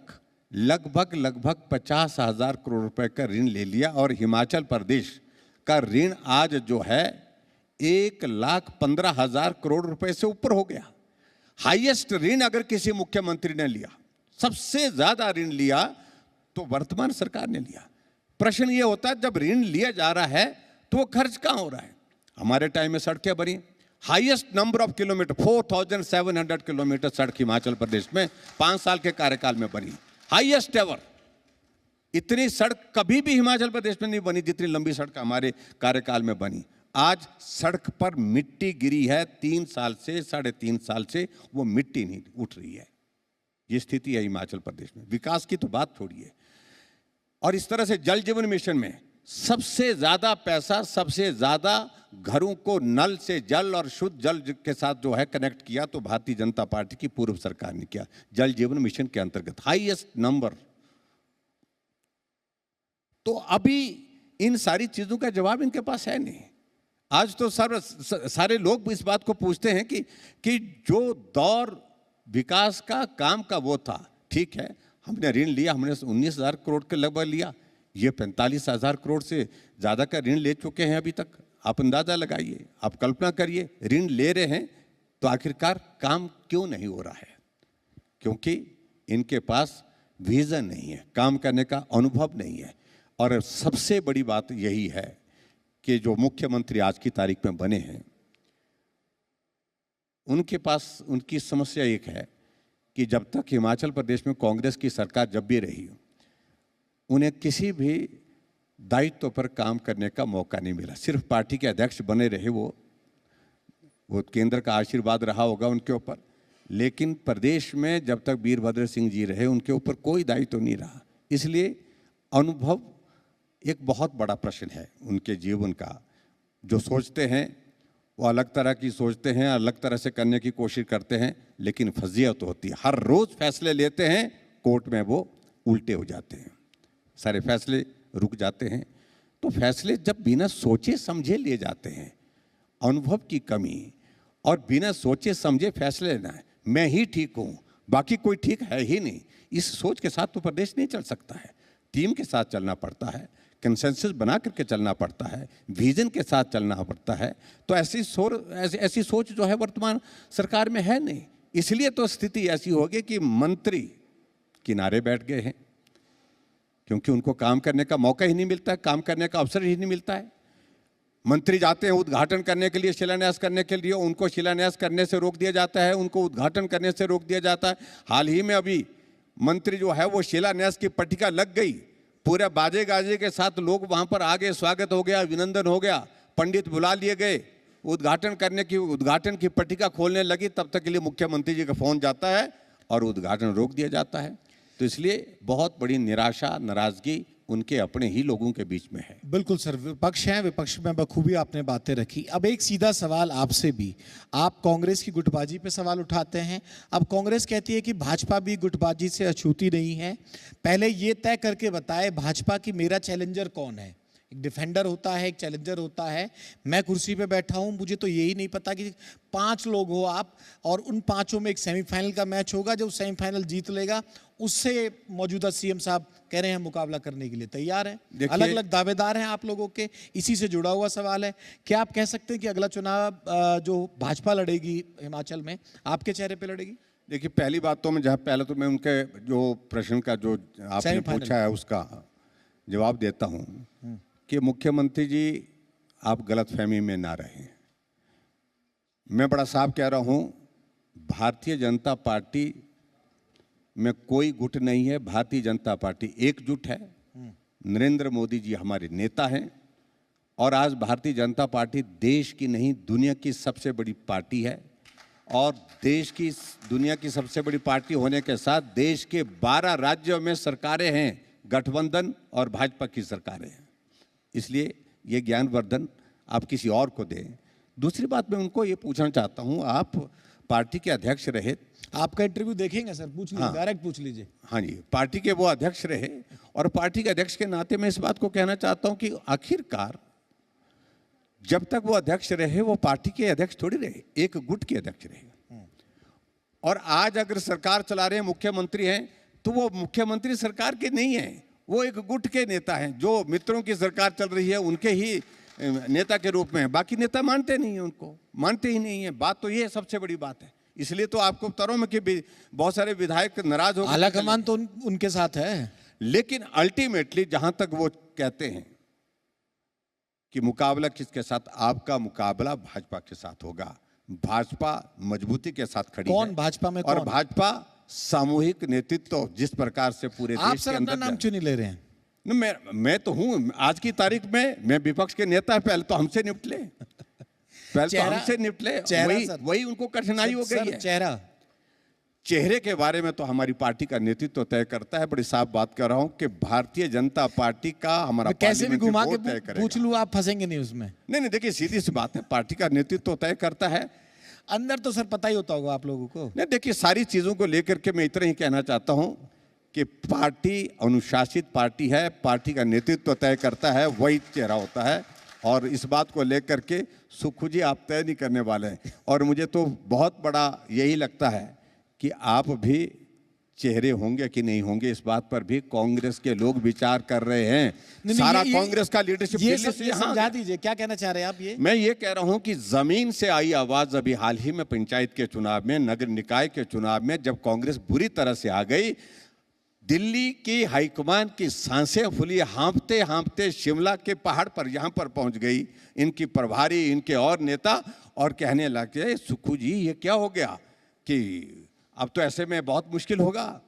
लगभग 50,000 करोड़ रुपए का ऋण ले लिया और हिमाचल प्रदेश का ऋण आज जो है 1,15,000 करोड़ रुपए से ऊपर हो गया। हाईएस्ट ऋण अगर किसी मुख्यमंत्री ने लिया, सबसे ज्यादा ऋण लिया तो वर्तमान सरकार ने लिया। प्रश्न ये होता है जब ऋण लिया जा रहा है तो वो खर्च कहाँ हो रहा है? हमारे टाइम में सड़कें बनी, highest number of kilometre 4700 kilometre सड़क हिमाचल प्रदेश में 5 साल के कार्यकाल में बनी, हाईएस्ट एवर। इतनी सड़क कभी भी हिमाचल प्रदेश में नहीं बनी जितनी लंबी सड़क हमारे कार्यकाल में बनी। आज सड़क पर मिट्टी गिरी है 3 साल से, 3.5 साल से वो मिट्टी नहीं उठ रही है। ये स्थिति है हिमाचल प्रदेश में। विकास की तो बात छोड़िए। और इस तरह से जल जीवन मिशन में सबसे ज्यादा पैसा, सबसे ज्यादा घरों को नल से जल और शुद्ध जल के साथ जो है कनेक्ट किया तो भारतीय जनता पार्टी की पूर्व सरकार ने किया, जल जीवन मिशन के अंतर्गत हाईएस्ट नंबर। तो अभी इन सारी चीजों का जवाब इनके पास है नहीं। आज तो सारे लोग इस बात को पूछते हैं कि जो दौर विकास का काम का वो था, ठीक है, हमने ऋण लिया, हमने 19,000 करोड़ के लगभग लिया, ये 45,000 करोड़ से ज़्यादा का ऋण ले चुके हैं अभी तक। आप अंदाज़ा लगाइए, आप कल्पना करिए, ऋण ले रहे हैं तो आखिरकार काम क्यों नहीं हो रहा है? क्योंकि इनके पास विजन नहीं है, काम करने का अनुभव नहीं है। और सबसे बड़ी बात यही है कि जो मुख्यमंत्री आज की तारीख में बने हैं, उनके पास उनकी समस्या एक है कि जब तक हिमाचल प्रदेश में कांग्रेस की सरकार जब भी रही, उन्हें किसी भी दायित्व पर काम करने का मौका नहीं मिला। सिर्फ पार्टी के अध्यक्ष बने रहे, वो केंद्र का आशीर्वाद रहा होगा उनके ऊपर, लेकिन प्रदेश में जब तक वीरभद्र सिंह जी रहे उनके ऊपर कोई दायित्व नहीं रहा। इसलिए अनुभव एक बहुत बड़ा प्रश्न है उनके जीवन का। जो सोचते हैं वो अलग तरह की सोचते हैं, अलग तरह से करने की कोशिश करते हैं, लेकिन फजीहत होती है। हर रोज़ फैसले लेते हैं, कोर्ट में वो उल्टे हो जाते हैं, सारे फैसले रुक जाते हैं। तो फैसले जब बिना सोचे समझे लिए जाते हैं, अनुभव की कमी और बिना सोचे समझे फैसले लेना है, मैं ही ठीक हूँ बाकी कोई ठीक है ही नहीं, इस सोच के साथ तो प्रदेश नहीं चल सकता है। टीम के साथ चलना पड़ता है, कंसेंसस बना करके चलना पड़ता है, विजन के साथ चलना पड़ता है। तो ऐसी सोच जो है वर्तमान सरकार में है नहीं। इसलिए तो स्थिति ऐसी हो गई कि मंत्री किनारे बैठ गए हैं, क्योंकि उनको काम करने का मौका ही नहीं मिलता है, काम करने का अवसर ही नहीं मिलता है। मंत्री जाते हैं उद्घाटन करने के लिए, शिलान्यास करने के लिए, उनको शिलान्यास करने से रोक दिया जाता है, उनको उद्घाटन करने से रोक दिया जाता है। हाल ही में अभी मंत्री जो है वो शिलान्यास की पट्टिका लग गई, पूरे बाजे गाजे के साथ लोग वहां पर आ गए, स्वागत हो गया, अभिनंदन हो गया, पंडित बुला लिए गए, उद्घाटन की पट्टिका खोलने लगी, तब तक के लिए मुख्यमंत्री जी का फोन जाता है और उद्घाटन रोक दिया जाता है। तो इसलिए बहुत बड़ी निराशा, नाराजगी उनके अपने ही लोगों के बीच में है। बिल्कुल सर, विपक्ष है, विपक्ष में बखूबी आपने बातें रखी। अब एक सीधा सवाल आपसे भी, आप कांग्रेस की गुटबाजी पे सवाल उठाते हैं। अब कांग्रेस कहती है कि भाजपा भी गुटबाजी से अछूती नहीं है। पहले ये तय करके बताए भाजपा की मेरा चैलेंजर कौन है। एक डिफेंडर होता है, एक चैलेंजर होता है। मैं कुर्सी पे बैठा हूं, मुझे तो यही नहीं पता कि 5 लोग हो आप और उन 5 में एक सेमीफाइनल का मैच होगा, जो सेमीफाइनल जीत लेगा उससे मौजूदा सीएम साहब कह रहे हैं मुकाबला करने के लिए तैयार हैं। अलग अलग दावेदार हैं आप लोगों के। इसी से जुड़ा हुआ सवाल है, क्या आप कह सकते हैं कि अगला चुनाव जो भाजपा लड़ेगी हिमाचल में, आपके चेहरे पे लड़ेगी? देखिए, पहली बात तो पहले तो मैं उनके जो प्रश्न का जो आपने पूछा है उसका जवाब देता हूं कि मुख्यमंत्री जी आप गलतफहमी में ना रहें। मैं बड़ा साफ कह रहा हूं, भारतीय जनता पार्टी में कोई गुट नहीं है। भारतीय जनता पार्टी एकजुट है। नरेंद्र मोदी जी हमारे नेता हैं और आज भारतीय जनता पार्टी देश की नहीं दुनिया की सबसे बड़ी पार्टी है। और दुनिया की सबसे बड़ी पार्टी होने के साथ देश के 12 राज्यों में सरकारें हैं, गठबंधन और भाजपा की सरकारें हैं। इसलिए ये ज्ञानवर्धन आप किसी और को दें। दूसरी बात मैं उनको ये पूछना चाहता हूँ, आप पार्टी के अध्यक्ष रहे, आपका इंटरव्यू देखेंगे सर, पूछ लीजिए, डायरेक्ट पूछ लीजिए। हाँ जी, पार्टी के वो अध्यक्ष रहे और पार्टी के अध्यक्ष के नाते मैं इस बात को कहना चाहता हूं कि आखिरकार जब तक वो अध्यक्ष रहे वो पार्टी के अध्यक्ष थोड़ी रहे, एक गुट के अध्यक्ष रहे। और आज अगर सरकार चला रहे हैं, मुख्यमंत्री हैं, तो वो मुख्यमंत्री सरकार के नहीं है, वो एक गुट के नेता हैं। जो मित्रों की सरकार चल रही है उनके ही नेता के रूप में है। बाकी नेता मानते नहीं है, उनको मानते ही नहीं है। बात तो ये सबसे बड़ी बात है। इसलिए तो आपको तरों में कि बहुत सारे विधायक नाराज हो गए। आलाकमान तो उनके साथ है, लेकिन अल्टीमेटली जहां तक वो कहते हैं कि मुकाबला किसके साथ, आपका मुकाबला भाजपा के साथ होगा। भाजपा मजबूती के साथ खड़ी कौन है। भाजपा में और कौन? भाजपा सामूहिक नेतृत्व जिस प्रकार से पूरे आप देश सर के अपना अंदर नाम क्यों नहीं ले रहे हैं? न, मैं तो हूं आज की तारीख में, मैं विपक्ष के नेता है, पहले तो हमसे निपटले, पहले तो चेहरा- हमसे निपटले, चेहरा वही सर। वही उनको कठिनाई हो गई है। चेहरा चेहरे के बारे में तो हमारी पार्टी का नेतृत्व तय करता है। बड़ी साफ बात कर रहा हूं कि भारतीय जनता पार्टी का हमारा मैं कैसे भी पार्लियामेंट्री घुमा के बोर्ड तय करेगा। पूछ लूं, आप फंसेंगे नहीं उसमें। नहीं, देखिए सीधी सी बात है, पार्टी का नेतृत्व तय करता है। अंदर तो सर पता ही होता होगा आप लोगों को। नहीं, देखिए सारी चीजों को लेकर के मैं इतना ही कहना चाहता हूं कि पार्टी अनुशासित पार्टी है, पार्टी का नेतृत्व तय करता है, वही चेहरा होता है। और इस बात को लेकर के सुखू जी आप तय नहीं करने वाले हैं। और मुझे तो बहुत बड़ा यही लगता है कि आप भी चेहरे होंगे कि नहीं होंगे, इस बात पर भी कांग्रेस के लोग विचार कर रहे हैं। नहीं, सारा ये- कांग्रेस का लीडरशिप ये दिल्ली से यहाँ समझा दीजिए, क्या कहना चाह रहे हैं आप? ये मैं ये कह रहा हूं कि जमीन से आई आवाज अभी हाल ही में पंचायत के चुनाव में, नगर निकाय के चुनाव में, जब कांग्रेस बुरी तरह से आ गई, दिल्ली की हाईकमान की सांसें फूली, हाँफते हाँफते शिमला के पहाड़ पर यहाँ पर पहुंच गई इनकी प्रभारी, इनके और नेता, और कहने लगे सुखू जी ये क्या हो गया कि अब तो ऐसे में बहुत मुश्किल होगा।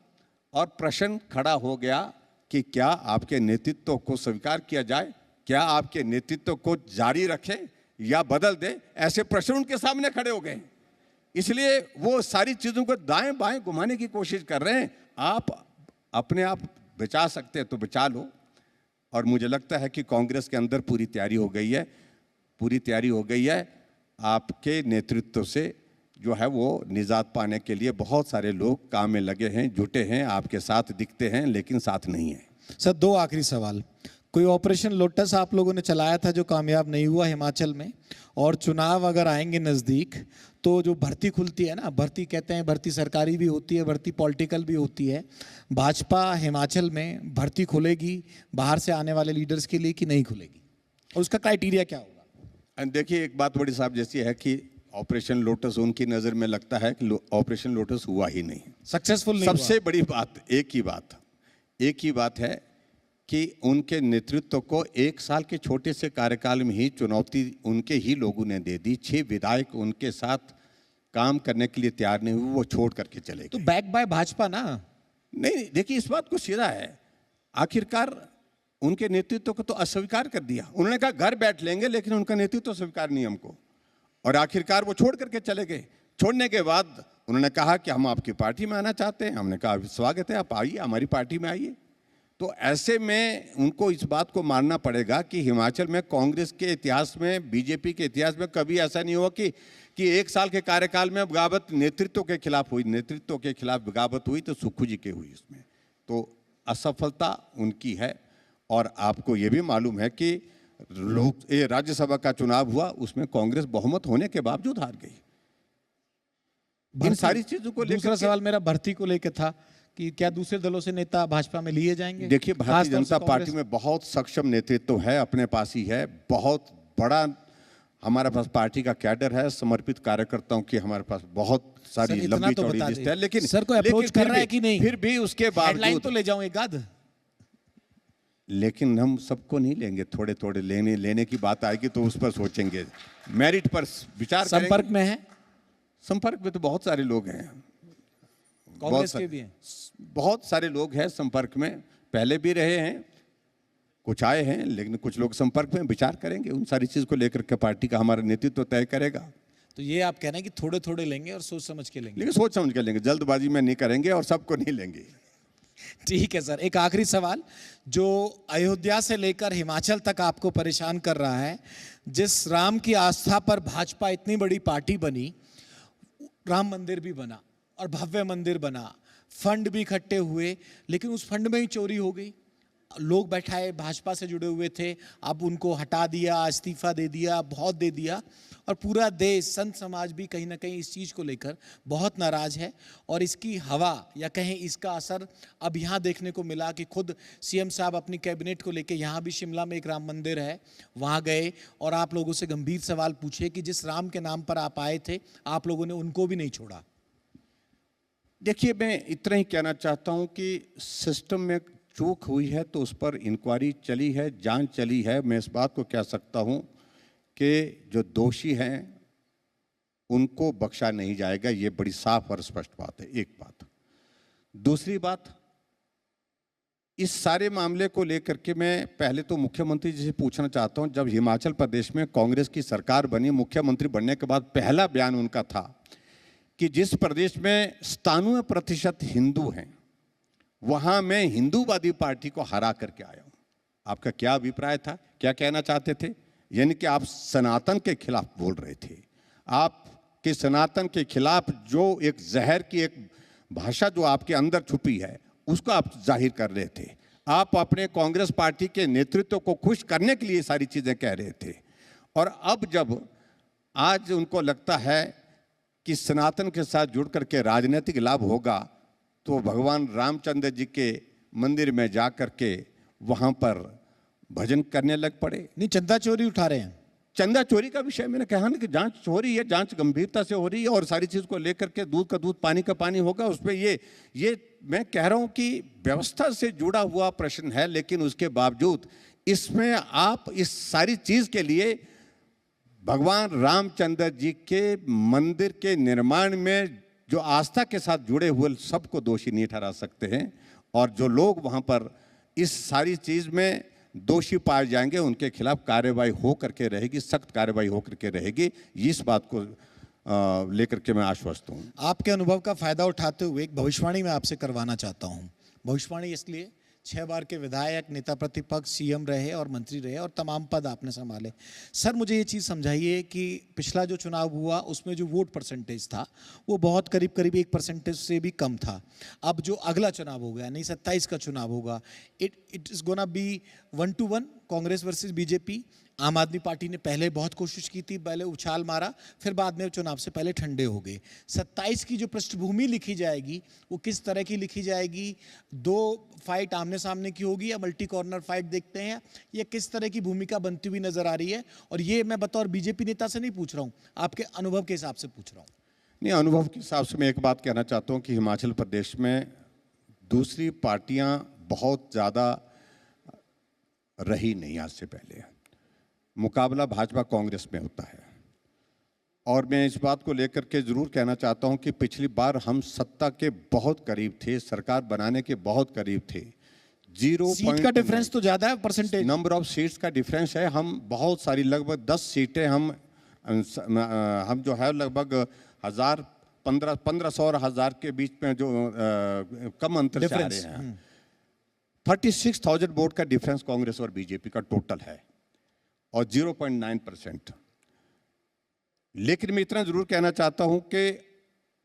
और प्रश्न खड़ा हो गया कि क्या आपके नेतृत्व को स्वीकार किया जाए, क्या आपके नेतृत्व को जारी रखें या बदल दें, ऐसे प्रश्न उनके सामने खड़े हो गए। इसलिए वो सारी चीज़ों को दाएं बाएं घुमाने की कोशिश कर रहे हैं। आप अपने आप बचा सकते हैं तो बचा लो। और मुझे लगता है कि कांग्रेस के अंदर पूरी तैयारी हो गई है, पूरी तैयारी हो गई है। आपके नेतृत्व से जो है वो निजात पाने के लिए बहुत सारे लोग काम में लगे हैं, जुटे हैं, आपके साथ दिखते हैं लेकिन साथ नहीं है। सर दो आखिरी सवाल। कोई ऑपरेशन लोटस आप लोगों ने चलाया था जो कामयाब नहीं हुआ हिमाचल में, और चुनाव अगर आएंगे नज़दीक तो जो भर्ती खुलती है ना, भर्ती कहते हैं, भर्ती सरकारी भी होती है, भर्ती पॉलिटिकल भी होती है, भाजपा हिमाचल में भर्ती खुलेगी बाहर से आने वाले लीडर्स के लिए कि नहीं खुलेगी, और उसका क्राइटेरिया क्या होगा? देखिए एक बात बड़ी साहब जैसी है कि ऑपरेशन लोटस उनकी नज़र में लगता है कि ऑपरेशन लोटस हुआ ही नहीं, सक्सेसफुल नहीं सबसे बड़ी बात एक ही बात है कि उनके नेतृत्व को 1 साल के छोटे से कार्यकाल में ही चुनौती उनके ही लोगों ने दे दी। 6 विधायक उनके साथ काम करने के लिए तैयार नहीं हुए, वो छोड़ करके चले गए। तो बैक बाय भाजपा ना? नहीं, देखिए इस बात को सीधा है, आखिरकार उनके नेतृत्व को तो अस्वीकार कर दिया। उन्होंने कहा घर बैठ लेंगे लेकिन उनका नेतृत्व स्वीकार नहीं हमको, और आखिरकार वो छोड़ करके चले गए। छोड़ने के बाद उन्होंने कहा कि हम आपकी पार्टी में आना चाहते हैं। हमने कहा स्वागत है, आप आइए हमारी पार्टी में आइए। तो ऐसे में उनको इस बात को मानना पड़ेगा कि हिमाचल में कांग्रेस के इतिहास में, बीजेपी के इतिहास में कभी ऐसा नहीं हुआ कि 1 साल के कार्यकाल में बगावत नेतृत्व के खिलाफ हुई, नेतृत्व के खिलाफ बगावत हुई तो सुक्खू जी की हुई। इसमें तो असफलता उनकी है। और आपको ये भी मालूम है कि ये राज्यसभा का चुनाव हुआ, उसमें कांग्रेस बहुमत होने के बावजूद हार गई। इन सारी चीजों को लेकर दूसरा सवाल मेरा भर्ती को लेकर था कि क्या दूसरे दलों से नेता भाजपा में लिए जाएंगे? देखिए भारतीय खासतौर से जनता पार्टी कांग्रेस- में बहुत सक्षम नेतृत्व है, अपने पास ही है, बहुत बड़ा हमारे पास पार्टी का कैडर है, समर्पित कार्यकर्ताओं की हमारे पास बहुत सारी सर, इतना लंबी तो चौड़ी बता लिस्ट दें। है। लेकिन सर को अप्रोच लेकिन कर फिर रहा है भी- कि नहीं? फिर भी उसके हेडलाइन बावजूद तो ले जाऊं एक आध। लेकिन हम सबको नहीं लेंगे, थोड़े थोड़े लेने की बात आएगी तो उस पर सोचेंगे, मेरिट पर विचार करेंगे। संपर्क में है संपर्क में तो बहुत सारे लोग हैं, कांग्रेस के भी हैं। बहुत सारे लोग हैं संपर्क में, पहले भी रहे हैं, कुछ आए हैं, लेकिन कुछ लोग संपर्क में विचार करेंगे। उन सारी चीज को लेकर के पार्टी का हमारा नेतृत्व तय करेगा। तो ये आप कह रहे हैं कि थोड़े थोड़े लेंगे और सोच समझ के लेंगे? लेकिन सोच समझ के लेंगे, जल्दबाजी में नहीं करेंगे और सबको नहीं लेंगे। ठीक है सर, एक आखिरी सवाल जो अयोध्या से लेकर हिमाचल तक आपको परेशान कर रहा है। जिस राम की आस्था पर भाजपा इतनी बड़ी पार्टी बनी, राम मंदिर भी बना और भव्य मंदिर बना, फंड भी इकट्ठे हुए, लेकिन उस फंड में ही चोरी हो गई। लोग बैठाए भाजपा से जुड़े हुए थे, अब उनको हटा दिया, इस्तीफा दे दिया, बहुत दे दिया, और पूरा देश, संत समाज भी कहीं ना कहीं इस चीज़ को लेकर बहुत नाराज है। और इसकी हवा या कहें इसका असर अब यहाँ देखने को मिला कि खुद सीएम साहब अपनी कैबिनेट को लेकर, यहाँ भी शिमला में एक राम मंदिर है, वहाँ गए और आप लोगों से गंभीर सवाल पूछे कि जिस राम के नाम पर आप आए थे, आप लोगों ने उनको भी नहीं छोड़ा। देखिए मैं इतना ही कहना चाहता हूं कि सिस्टम में चूक हुई है तो उस पर इंक्वायरी चली है, जांच चली है। मैं इस बात को कह सकता हूं कि जो दोषी हैं उनको बख्शा नहीं जाएगा। ये बड़ी साफ और स्पष्ट बात है, एक बात। दूसरी बात, इस सारे मामले को लेकर के मैं पहले तो मुख्यमंत्री जी से पूछना चाहता हूं, जब हिमाचल प्रदेश में कांग्रेस की सरकार बनी, मुख्यमंत्री बनने के बाद पहला बयान उनका था कि जिस प्रदेश में 97% हिंदू हैं वहां मैं हिंदूवादी पार्टी को हरा करके आया हूं। आपका क्या अभिप्राय था, क्या कहना चाहते थे? यानी कि आप सनातन के खिलाफ बोल रहे थे। आपके सनातन के खिलाफ जो एक जहर की एक भाषा जो आपके अंदर छुपी है उसको आप जाहिर कर रहे थे। आप अपने कांग्रेस पार्टी के नेतृत्व को खुश करने के लिए सारी चीजें कह रहे थे। और अब जब आज उनको लगता है कि सनातन के साथ जुड़ करके राजनीतिक लाभ होगा, तो भगवान रामचंद्र जी के मंदिर में जा करके वहां पर भजन करने लग पड़े। नहीं, चंदा चोरी उठा रहे हैं। चंदा चोरी का विषय मैंने कहा ना कि जांच हो रही है, जांच गंभीरता से हो रही है और सारी चीज को लेकर के दूध का दूध पानी का पानी होगा। उसमें ये मैं कह रहा हूं कि व्यवस्था से जुड़ा हुआ प्रश्न है, लेकिन उसके बावजूद इसमें आप इस सारी चीज के लिए भगवान रामचंद्र जी के मंदिर के निर्माण में जो आस्था के साथ जुड़े हुए सबको दोषी नहीं ठहरा सकते हैं। और जो लोग वहां पर इस सारी चीज में दोषी पाए जाएंगे उनके खिलाफ कार्रवाई हो करके रहेगी, सख्त कार्रवाई हो करके रहेगी। इस बात को लेकर के मैं आश्वस्त हूँ। आपके अनुभव का फायदा उठाते हुए एक भविष्यवाणी मैं आपसे करवाना चाहता हूँ। भविष्यवाणी इसलिए, 6 बार के विधायक, नेता प्रतिपक्ष, सीएम रहे और मंत्री रहे और तमाम पद आपने संभाले। सर मुझे ये चीज़ समझाइए कि पिछला जो चुनाव हुआ उसमें जो वोट परसेंटेज था वो बहुत करीब करीब 1% से भी कम था। अब जो अगला चुनाव हो गया, नहीं 27 का चुनाव होगा, it is gonna be 1-1 Congress versus BJP. आम आदमी पार्टी ने पहले बहुत कोशिश की थी, पहले उछाल मारा, फिर बाद में चुनाव से पहले ठंडे हो गए। 27 की जो पृष्ठभूमि लिखी जाएगी वो किस तरह की लिखी जाएगी? 2 फाइट आमने सामने की होगी या मल्टी कॉर्नर फाइट देखते हैं, या किस तरह की भूमिका बनती हुई नजर आ रही है? और ये मैं बतौर बीजेपी नेता से नहीं पूछ रहा हूँ, आपके अनुभव के हिसाब से पूछ रहा हूँ। नहीं, अनुभव के हिसाब से मैं एक बात कहना चाहता हूँ कि हिमाचल प्रदेश में दूसरी पार्टियां बहुत ज़्यादा रही नहीं। आज से पहले मुकाबला भाजपा कांग्रेस में होता है। और मैं इस बात को लेकर के जरूर कहना चाहता हूं कि पिछली बार हम सत्ता के बहुत करीब थे, सरकार बनाने के बहुत करीब थे। 0 सीट का डिफरेंस तो ज्यादा है, परसेंटेज नंबर ऑफ सीट्स का डिफरेंस है। हम बहुत सारी लगभग 10 सीटें हम जो है लगभग 1500 और 1000 के बीच में जो कम अंतर से आ रहे हैं। 36,000 वोट का डिफरेंस कांग्रेस और बीजेपी का टोटल है और 0.9%। लेकिन मैं इतना जरूर कहना चाहता हूं कि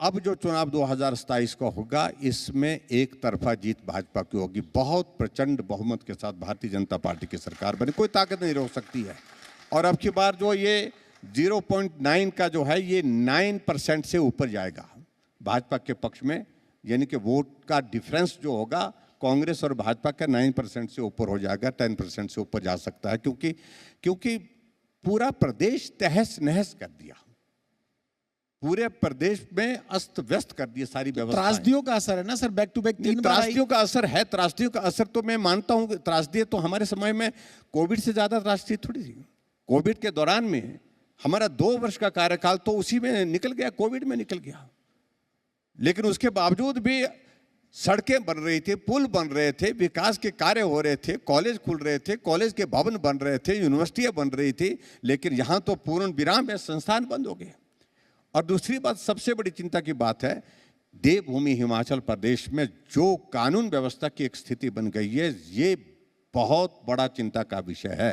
अब जो चुनाव 2027 का होगा इसमें एक तरफा जीत भाजपा की होगी। बहुत प्रचंड बहुमत के साथ भारतीय जनता पार्टी की सरकार बनी, कोई ताकत नहीं रोक सकती है। और अब की बार जो ये 0.9 का जो है ये 9% से ऊपर जाएगा भाजपा के पक्ष में। यानी कि वोट का डिफरेंस जो होगा कांग्रेस और भाजपा का 9% से ऊपर हो जाएगा, 10% से ऊपर जा सकता है। क्योंकि पूरा प्रदेश तहस नहस कर दिया, पूरे प्रदेश में अस्त व्यस्त कर दिया सारी व्यवस्था। त्रासदियों का असर है ना सर, बैक टू बैक 3 बार त्रासदियों का असर है। त्रासदियों का असर तो मैं मानता हूं, त्रासदी तो हमारे समय में कोविड से ज्यादा त्रासदी थोड़ी थी। कोविड के दौरान में हमारा 2 वर्ष का कार्यकाल तो उसी में निकल गया, कोविड में निकल गया। लेकिन उसके बावजूद भी सड़कें बन रही थी, पुल बन रहे थे, विकास के कार्य हो रहे थे, कॉलेज खुल रहे थे, कॉलेज के भवन बन रहे थे, यूनिवर्सिटियां बन रही थी। लेकिन यहां तो पूर्ण विराम है, संस्थान बंद हो गए। और दूसरी बात, सबसे बड़ी चिंता की बात है, देवभूमि हिमाचल प्रदेश में जो कानून व्यवस्था की एक स्थिति बन गई है, ये बहुत बड़ा चिंता का विषय है।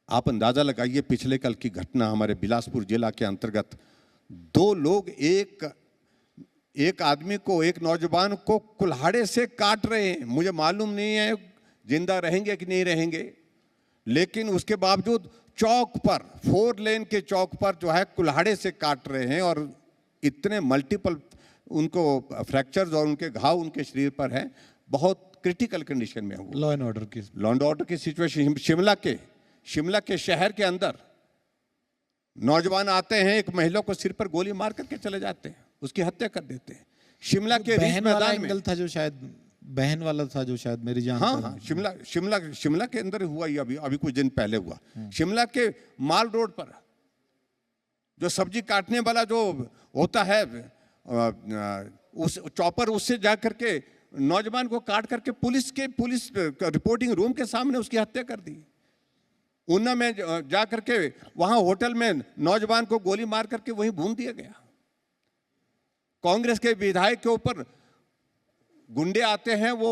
आप अंदाजा लगाइए, पिछले कल की घटना हमारे बिलासपुर जिला के अंतर्गत 2 लोग एक आदमी को, एक नौजवान को कुल्हाड़े से काट रहे हैं। मुझे मालूम नहीं है जिंदा रहेंगे कि नहीं रहेंगे, लेकिन उसके बावजूद चौक पर, 4 लेन के चौक पर जो है कुल्हाड़े से काट रहे हैं। और इतने मल्टीपल उनको फ्रैक्चर्स और उनके घाव उनके शरीर पर हैं, बहुत क्रिटिकल कंडीशन में है। लॉ एंड ऑर्डर की सिचुएशन शिमला के शहर के अंदर नौजवान आते हैं, एक महिला को सिर पर गोली मार करके चले जाते हैं, उसकी हत्या कर देते हैं। शिमला के बहन वाला मैदान में एंगल था जो शायद, बहन वाला था जो शायद मेरी जान। हाँ, शिमला के अंदर हुआ ये, अभी कुछ दिन पहले हुआ। शिमला के माल रोड पर जो सब्जी काटने वाला जो होता है उस चॉपर, उससे जा करके नौजवान को काट करके पुलिस रिपोर्टिंग रूम के सामने उसकी हत्या कर दी। ऊना में जा करके वहां होटल में नौजवान को गोली मार करके वहीं भून दिया गया। कांग्रेस के विधायक के ऊपर गुंडे आते हैं, वो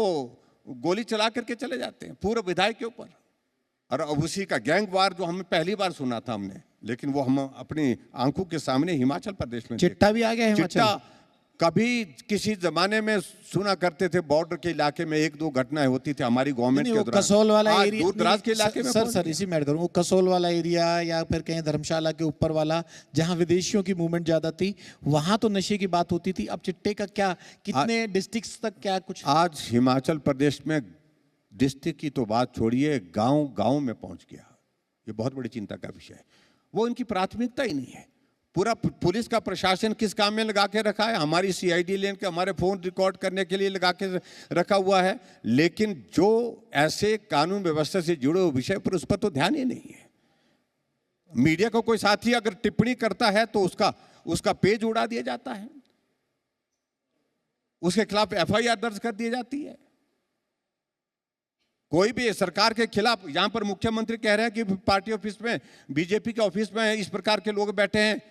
गोली चला करके चले जाते हैं पूर्व विधायक के ऊपर। और अब उसी का गैंग वार जो हमें पहली बार सुना था हमने, लेकिन वो हम अपनी आंखों के सामने हिमाचल प्रदेश में चिट्टा भी आ गया हिमाचल। चिट्टा कभी किसी जमाने में सुना करते थे, बॉर्डर के इलाके में एक दो घटनाएं होती थी हमारी गवर्नमेंट के दौरान। कसोल वाला एरिया, दूर दराज के इलाके में सर इसी में ऐड करूं, कसोल वाला एरिया या फिर कहीं धर्मशाला के ऊपर वाला जहां विदेशियों की मूवमेंट ज्यादा थी, वहां तो नशे की बात होती थी। अब चिट्टे का क्या, कितने डिस्ट्रिक्ट्स तक क्या कुछ? आज हिमाचल प्रदेश में डिस्ट्रिक्ट की तो बात छोड़िए, गांव गांव में पहुंच गया। ये बहुत बड़ी चिंता का विषय है। वो इनकी प्राथमिकता ही नहीं है। पूरा पुलिस का प्रशासन किस काम में लगा के रखा है? हमारी सीआईडी लेन के हमारे फोन रिकॉर्ड करने के लिए लगा के रखा हुआ है, लेकिन जो ऐसे कानून व्यवस्था से जुड़े हुए विषय पर उस पर तो ध्यान ही नहीं है। मीडिया को कोई साथी अगर टिप्पणी करता है तो उसका पेज उड़ा दिया जाता है, उसके खिलाफ एफआईआर दर्ज कर दी जाती है। कोई भी सरकार के खिलाफ, यहां पर मुख्यमंत्री कह रहे हैं कि पार्टी ऑफिस में, बीजेपी के ऑफिस में इस प्रकार के लोग बैठे हैं,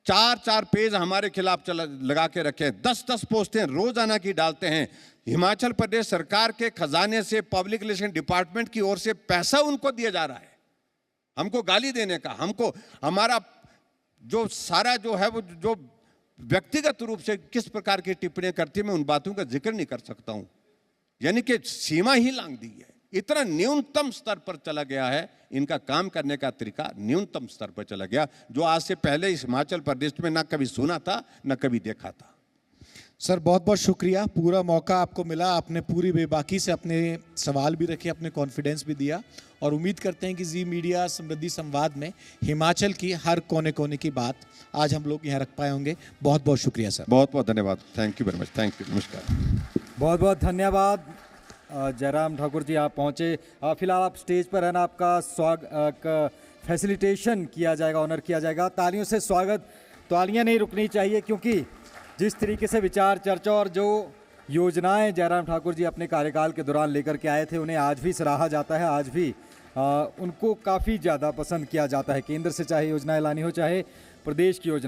4-4 पेज हमारे खिलाफ लगा के रखे, 10-10 पोस्टें रोजाना की डालते हैं। हिमाचल प्रदेश सरकार के खजाने से, पब्लिक रिलेशन डिपार्टमेंट की ओर से पैसा उनको दिया जा रहा है हमको गाली देने का। हमको हमारा जो सारा जो है वो जो व्यक्तिगत रूप से किस प्रकार की टिप्पणियां करती है, मैं उन बातों का जिक्र नहीं कर सकता हूं। यानी कि सीमा ही लांघ दी है। इतना न्यूनतम स्तर पर चला गया है, इनका काम करने का तरीका न्यूनतम स्तर पर चला गया, जो आज से पहले इस हिमाचल प्रदेश में ना कभी सुना था ना कभी देखा था। सर बहुत बहुत शुक्रिया, पूरा मौका आपको मिला, आपने पूरी बेबाकी से अपने सवाल भी रखे, अपने कॉन्फिडेंस भी दिया, और उम्मीद करते हैं कि जी मीडिया समृद्धि संवाद में हिमाचल की हर कोने कोने की बात आज हम लोग यहाँ रख पाए होंगे। बहुत बहुत शुक्रिया सर। बहुत बहुत धन्यवाद। Thank you very much. Thank you. नमस्कार। बहुत बहुत धन्यवाद जयराम ठाकुर जी, आप पहुँचे। फिलहाल आप स्टेज पर है ना, आपका स्वागत फैसिलिटेशन किया जाएगा, ऑनर किया जाएगा। तालियों से स्वागत, तालियां नहीं रुकनी चाहिए, क्योंकि जिस तरीके से विचार चर्चा और जो योजनाएं जयराम ठाकुर जी अपने कार्यकाल के दौरान लेकर के आए थे, उन्हें आज भी सराहा जाता है, आज भी उनको काफ़ी ज़्यादा पसंद किया जाता है। केंद्र से चाहे योजनाएं लानी हो, चाहे प्रदेश की योजना।